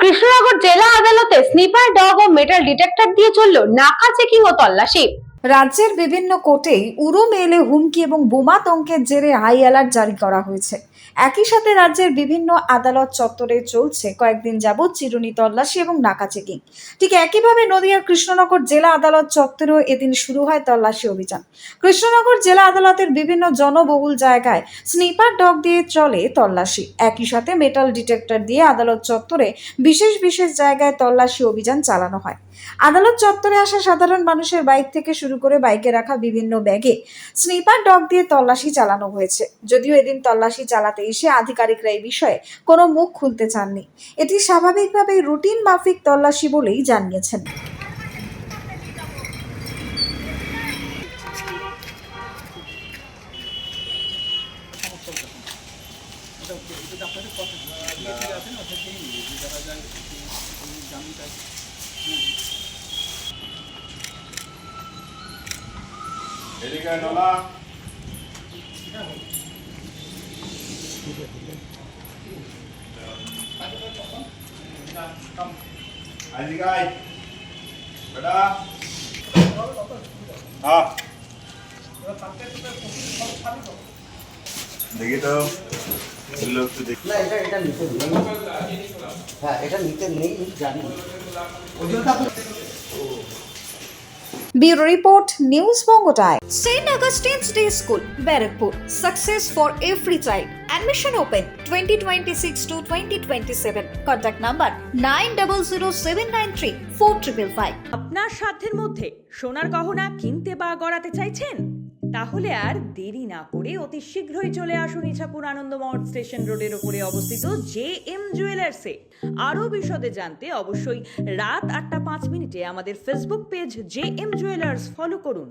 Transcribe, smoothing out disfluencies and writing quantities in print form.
কৃষ্ণনগর জেলা আদালতে sniffer dog ও metal detector দিয়ে চলল নাকা চেকিং ও তল্লাশি। রাজ্যের বিভিন্ন কোর্টেই উরু মেলে হুমকি এবং বোমাতঙ্কের জেরে হাই অ্যালার্ট জারি করা হয়েছে। একই সাথে রাজ্যের বিভিন্ন আদালত চত্বরে চলছে কয়েকদিন যাবৎ চিরুনি তল্লাশি এবং নাকা চেকিং। ঠিক একইভাবে নদিয়ার কৃষ্ণনগর জেলা আদালত চত্বরেও এদিন শুরু হয় তল্লাশি অভিযান। কৃষ্ণনগর জেলা আদালতের বিভিন্ন জনবহুল জায়গায় স্নিপার ডগ দিয়ে চলে তল্লাশি। একই সাথে মেটাল ডিটেক্টর দিয়ে আদালত চত্বরে বিশেষ বিশেষ জায়গায় তল্লাশি অভিযান চালানো হয়। আদালত চত্বরে আসা সাধারণ মানুষের বাইক থেকে শুরু করে বাইকে রাখা বিভিন্ন ব্যাগে স্নিপার ডগ দিয়ে তল্লাশি চালানো হয়েছে। যদিও এদিন তল্লাশি চালাতে এসে আধিকারিকরা এই বিষয়ে কোনো মুখ খুলতে চাননি। এটি স্বাভাবিকভাবেই রুটিন মাফিক তল্লাশি বলেই জানিয়েছেন। এদিকে নোলা এদিকে আয় বেটা। হ্যাঁ দেখি তো লোক তো দেখি না, এটা নিতে নেই। হ্যাঁ, এটা নিতে নেই, জানি। Bureau Report, News Bongo Time. St. Augustine's Day School, Barrackpur. Success for every child. Admission open 2026 to 2027. Contact number 9007934555. আপনার সাধ্যের মধ্যে সোনার গহনা কিনতে বা গড়াতে চাইছেন? তাহলে আর দেরি না করে অতি শীঘ্রই চলে আসুন ইছাপুর আনন্দমহল স্টেশন রোডের উপরে অবস্থিত JM জুয়েলার্সে। আরও বিশদে জানতে অবশ্যই রাত 8টা 5 মিনিটে আমাদের Facebook page JM jewellers follow করুন।